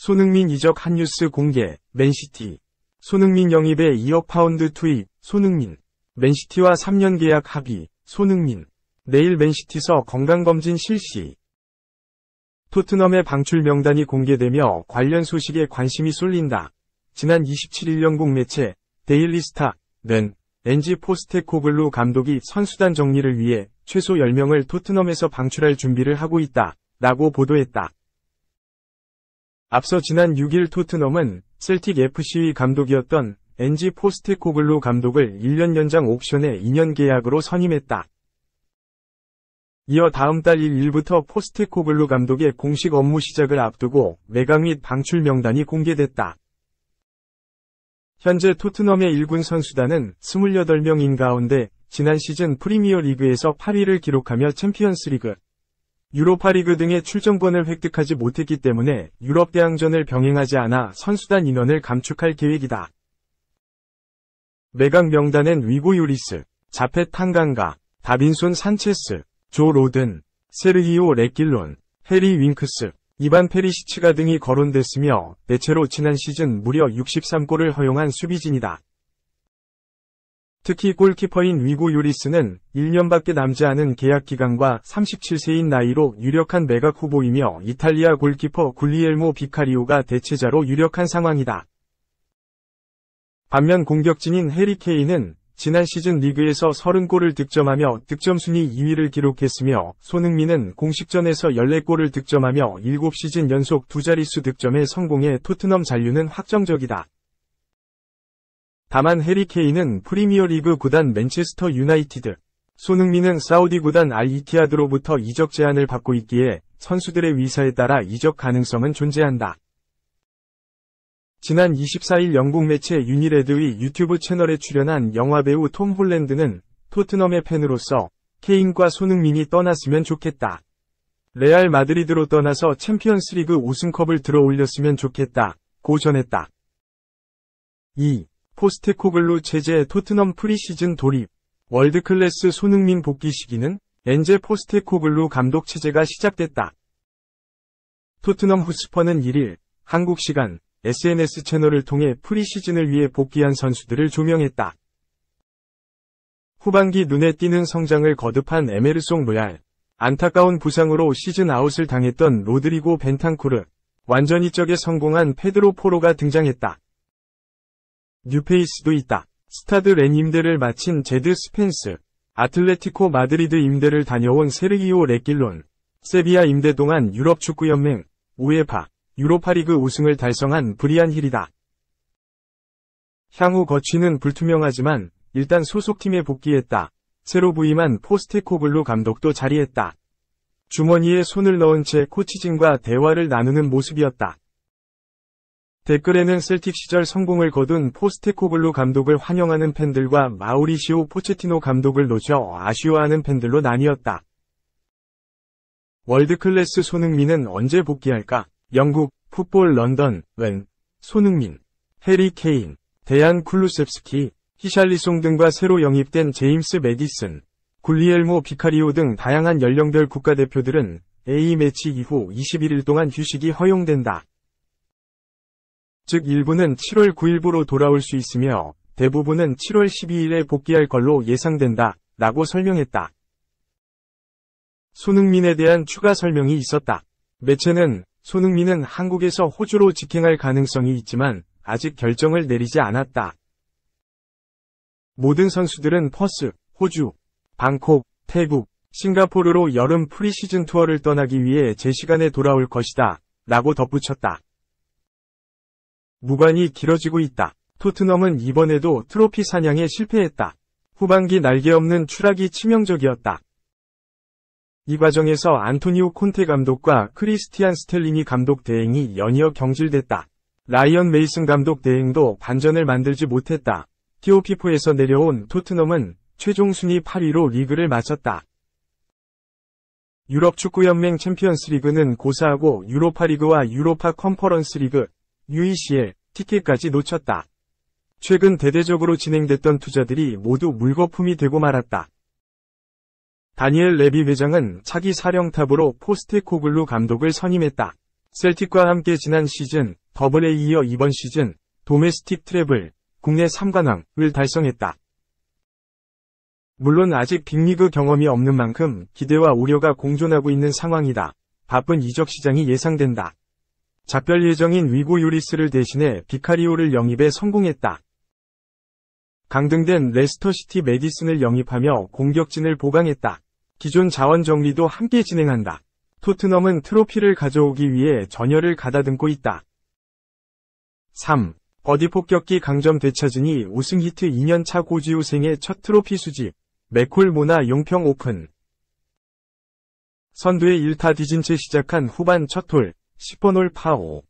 손흥민 이적 핫뉴스 공개, 맨시티. 손흥민 영입에 2억 파운드 투입, 손흥민. 맨시티와 3년 계약 합의, 손흥민. 내일 맨시티서 건강검진 실시. 토트넘의 방출 명단이 공개되며 관련 소식에 관심이 쏠린다. 지난 27일 영국 매체, 데일리 스타는 엔지 포스테코글루 감독이 선수단 정리를 위해 최소 10명을 토트넘에서 방출할 준비를 하고 있다, 라고 보도했다. 앞서 지난 6일 토트넘은 셀틱 FC의 감독이었던 엔지 포스테코글루 감독을 1년 연장 옵션의 2년 계약으로 선임했다. 이어 다음 달 1일부터 포스테코글루 감독의 공식 업무 시작을 앞두고 매각 및 방출 명단이 공개됐다. 현재 토트넘의 1군 선수단은 28명인 가운데 지난 시즌 프리미어 리그에서 8위를 기록하며 챔피언스 리그, 유로파리그 등의 출전권을 획득하지 못했기 때문에 유럽 대항전을 병행하지 않아 선수단 인원을 감축할 계획이다. 매각 명단엔 위고 요리스, 자펫 탕강가, 다빈손 산체스, 조 로든, 세르히오 레길론, 해리 윙크스, 이반 페리시치가 등이 거론됐으며 대체로 지난 시즌 무려 63골을 허용한 수비진이다. 특히 골키퍼인 위고 요리스는 1년밖에 남지 않은 계약 기간과 37세인 나이로 유력한 매각 후보이며 이탈리아 골키퍼 굴리엘모 비카리오가 대체자로 유력한 상황이다. 반면 공격진인 해리 케인은 지난 시즌 리그에서 30골을 득점하며 득점 순위 2위를 기록했으며 손흥민은 공식전에서 14골을 득점하며 7시즌 연속 두 자릿수 득점에 성공해 토트넘 잔류는 확정적이다. 다만 해리 케인은 프리미어리그 구단 맨체스터 유나이티드, 손흥민은 사우디 구단 알이티하드로부터 이적 제안을 받고 있기에 선수들의 위사에 따라 이적 가능성은 존재한다. 지난 24일 영국 매체 유니레드의 유튜브 채널에 출연한 영화배우 톰 홀랜드는 토트넘의 팬으로서 케인과 손흥민이 떠났으면 좋겠다. 레알 마드리드로 떠나서 챔피언스리그 우승컵을 들어 올렸으면 좋겠다, 고 전했다. 2. 포스테코글루 체제 토트넘 프리시즌 돌입. 월드클래스 손흥민 복귀 시기는 엔제 포스테코글루 감독 체제가 시작됐다. 토트넘 후스퍼는 1일 한국 시간 SNS 채널을 통해 프리시즌을 위해 복귀한 선수들을 조명했다. 후반기 눈에 띄는 성장을 거듭한 에메르송 로얄, 안타까운 부상으로 시즌 아웃을 당했던 로드리고 벤탄쿠르, 완전이적에 성공한 페드로 포로가 등장했다. 뉴페이스도 있다. 스타드 렌 임대를 마친 제드 스펜스, 아틀레티코 마드리드 임대를 다녀온 세르히오 레길론, 세비야 임대 동안 유럽축구연맹, 우에파, 유로파리그 우승을 달성한 브리안 힐이다. 향후 거취는 불투명하지만 일단 소속팀에 복귀했다. 새로 부임한 포스테코글루 감독도 자리했다. 주머니에 손을 넣은 채 코치진과 대화를 나누는 모습이었다. 댓글에는 셀틱 시절 성공을 거둔 포스테코글루 감독을 환영하는 팬들과 마우리시오 포체티노 감독을 놓쳐 아쉬워하는 팬들로 나뉘었다. 월드클래스 손흥민은 언제 복귀할까? 영국, 풋볼 런던, 손흥민, 해리 케인, 데안 쿨루셉스키, 히샬리송 등과 새로 영입된 제임스 매디슨, 굴리엘모 비카리오 등 다양한 연령별 국가대표들은 A매치 이후 21일 동안 휴식이 허용된다. 즉 일부는 7월 9일부로 돌아올 수 있으며 대부분은 7월 12일에 복귀할 걸로 예상된다, 라고 설명했다. 손흥민에 대한 추가 설명이 있었다. 매체는 손흥민은 한국에서 호주로 직행할 가능성이 있지만 아직 결정을 내리지 않았다. 모든 선수들은 퍼스, 호주, 방콕, 태국, 싱가포르로 여름 프리시즌 투어를 떠나기 위해 제 시간에 돌아올 것이다, 라고 덧붙였다. 무관이 길어지고 있다. 토트넘은 이번에도 트로피 사냥에 실패했다. 후반기 날개 없는 추락이 치명적이었다. 이 과정에서 안토니오 콘테 감독과 크리스티안 스텔링이 감독 대행이 연이어 경질됐다. 라이언 메이슨 감독 대행도 반전을 만들지 못했다. 티오피포에서 내려온 토트넘은 최종 순위 8위로 리그를 마쳤다. 유럽 축구연맹 챔피언스 리그는 고사하고 유로파리그와 유로파 컨퍼런스 리그, UECL, 티켓까지 놓쳤다. 최근 대대적으로 진행됐던 투자들이 모두 물거품이 되고 말았다. 다니엘 레비 회장은 차기 사령탑으로 포스테코글루 감독을 선임했다. 셀틱과 함께 지난 시즌 더블에 이어 이번 시즌 도메스틱 트래블 국내 3관왕을 달성했다. 물론 아직 빅리그 경험이 없는 만큼 기대와 우려가 공존하고 있는 상황이다. 바쁜 이적 시장이 예상된다. 작별 예정인 위고 요리스를 대신해 비카리오를 영입에 성공했다. 강등된 레스터시티 메디슨을 영입하며 공격진을 보강했다. 기존 자원 정리도 함께 진행한다. 토트넘은 트로피를 가져오기 위해 전열을 가다듬고 있다. 3. 버디 폭격기 강점 되찾으니 우승 히트 2년차 고지우 생애 첫 트로피 수집. 맥콜 모나 용평 오픈. 선두에 1타 뒤진 채 시작한 후반 첫 홀, 10번 홀 파5.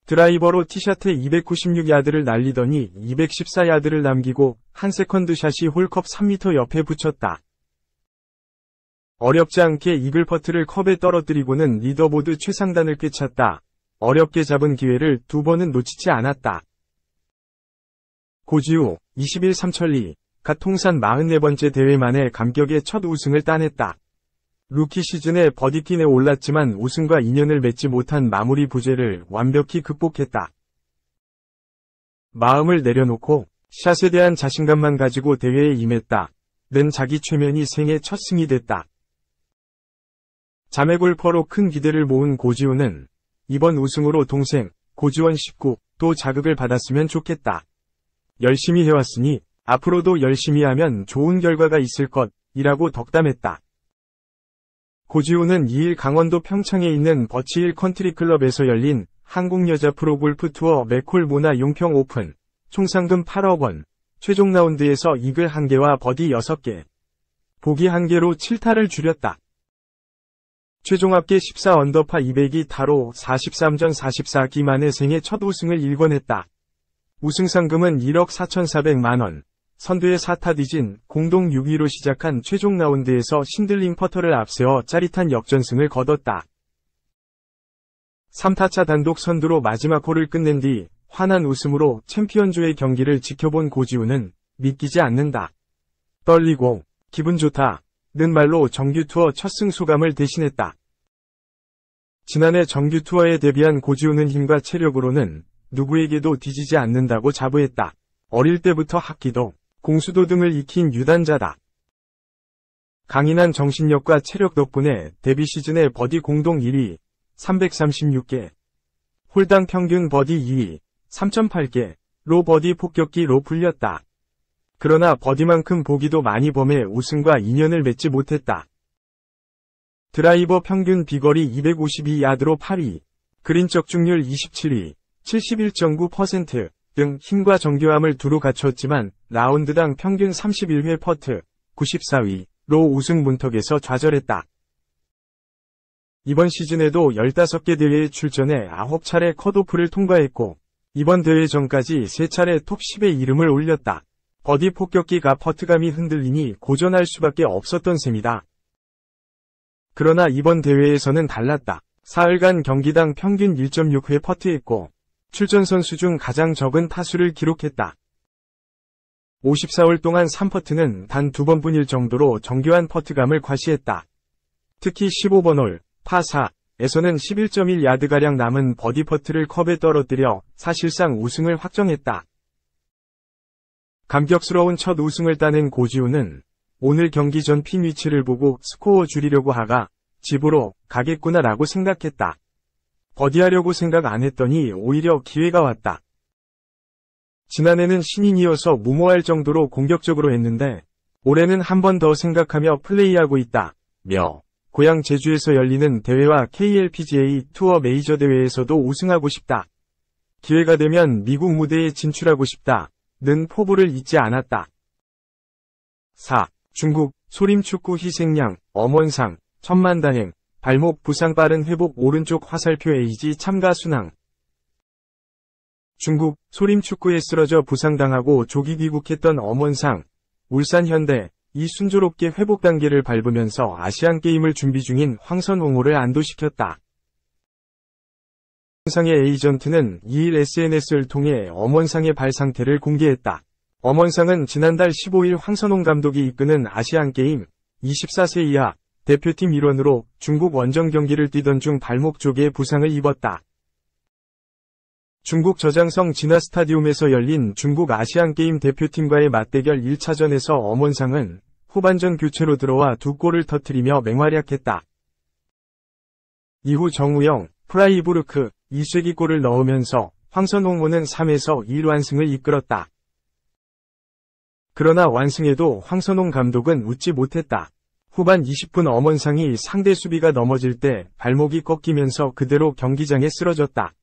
드라이버로 티샷에 296야드를 날리더니 214야드를 남기고 한 세컨드 샷이 홀컵 3m 옆에 붙였다. 어렵지 않게 이글 퍼트를 컵에 떨어뜨리고는 리더보드 최상단을 꿰찼다. 어렵게 잡은 기회를 두 번은 놓치지 않았다. 고지우, 21 삼천리. 갓 통산 44번째 대회 만에 감격의 첫 우승을 따냈다. 루키 시즌에 버디킨에 올랐지만 우승과 인연을 맺지 못한 마무리 부재를 완벽히 극복했다. 마음을 내려놓고 샷에 대한 자신감만 가지고 대회에 임했다. 는 자기 최면이 생애 첫 승이 됐다. 자매 골퍼로 큰 기대를 모은 고지우는 이번 우승으로 동생 고지원 19도 자극을 받았으면 좋겠다. 열심히 해왔으니 앞으로도 열심히 하면 좋은 결과가 있을 것이라고 덕담했다. 고지우는 2일 강원도 평창에 있는 버치힐 컨트리클럽에서 열린 한국여자 프로골프 투어 맥콜 모나 용평 오픈 총 상금 8억 원, 최종 라운드에서 이글 1개와 버디 6개, 보기 1개로 7타를 줄였다. 최종 합계 14 언더파 202타로 43전 44기 만에 생애 첫 우승을 일궈냈다. 우승 상금은 1억 4,400만 원. 선두에 4타 뒤진 공동 6위로 시작한 최종 라운드에서 신들링 퍼터를 앞세워 짜릿한 역전승을 거뒀다. 3타차 단독 선두로 마지막 홀을 끝낸 뒤 환한 웃음으로 챔피언조의 경기를 지켜본 고지우는 믿기지 않는다. 떨리고 기분 좋다. 는 말로 정규 투어 첫 승 소감을 대신했다. 지난해 정규 투어에 데뷔한 고지우는 힘과 체력으로는 누구에게도 뒤지지 않는다고 자부했다. 어릴 때부터 학기도 공수도 등을 익힌 유단자다. 강인한 정신력과 체력 덕분에 데뷔 시즌에 버디 공동 1위, 336개, 홀당 평균 버디 2위, 3.8개로 버디 폭격기로 불렸다. 그러나 버디만큼 보기도 많이 범해 우승과 인연을 맺지 못했다. 드라이버 평균 비거리 252야드로 8위, 그린 적중률 27위, 71.9% 등 힘과 정교함을 두루 갖췄지만 라운드당 평균 31회 퍼트, 94위로 우승 문턱에서 좌절했다. 이번 시즌에도 15개 대회에 출전해 9차례 컷오프를 통과했고 이번 대회 전까지 3차례 톱 10에 이름을 올렸다. 버디 폭격기가 퍼트감이 흔들리니 고전할 수밖에 없었던 셈이다. 그러나 이번 대회에서는 달랐다. 사흘간 경기당 평균 1.6회 퍼트했고 출전 선수 중 가장 적은 타수를 기록했다. 54홀 동안 3퍼트는 단 2번뿐일 정도로 정교한 퍼트감을 과시했다. 특히 15번 홀, 파4에서는 11.1야드가량 남은 버디 퍼트를 컵에 떨어뜨려 사실상 우승을 확정했다. 감격스러운 첫 우승을 따낸 고지우는 오늘 경기 전 핀 위치를 보고 스코어 줄이려고 하가 집으로 가겠구나라고 생각했다. 버디하려고 생각 안 했더니 오히려 기회가 왔다. 지난해는 신인이어서 무모할 정도로 공격적으로 했는데 올해는 한 번 더 생각하며 플레이하고 있다. 고향 제주에서 열리는 대회와 KLPGA 투어 메이저 대회에서도 우승하고 싶다. 기회가 되면 미국 무대에 진출하고 싶다. 는 포부를 잊지 않았다. 4. 중국 소림축구 희생양 엄원상 천만다행 발목 부상 빠른 회복 오른쪽 화살표 에이지 참가 순항. 중국 소림축구에 쓰러져 부상당하고 조기 귀국했던 엄원상 울산 현대 이 순조롭게 회복 단계를 밟으면서 아시안게임을 준비 중인 황선홍호를 안도시켰다. 엄원상의 에이전트는 2일 SNS를 통해 엄원상의 발 상태를 공개했다. 엄원상은 지난달 15일 황선홍 감독이 이끄는 아시안게임 24세 이하 대표팀 일원으로 중국 원정 경기를 뛰던 중 발목 쪽에 부상을 입었다. 중국 저장성 진화 스타디움에서 열린 중국 아시안게임 대표팀과의 맞대결 1차전에서 엄원상은 후반전 교체로 들어와 2골을 터뜨리며 맹활약했다. 이후 정우영, 프라이부르크, 이쇠기 골을 넣으면서 황선홍호는 3에서 1완승을 이끌었다. 그러나 완승에도 황선홍 감독은 웃지 못했다. 후반 20분 엄원상이 상대 수비가 넘어질 때 발목이 꺾이면서 그대로 경기장에 쓰러졌다.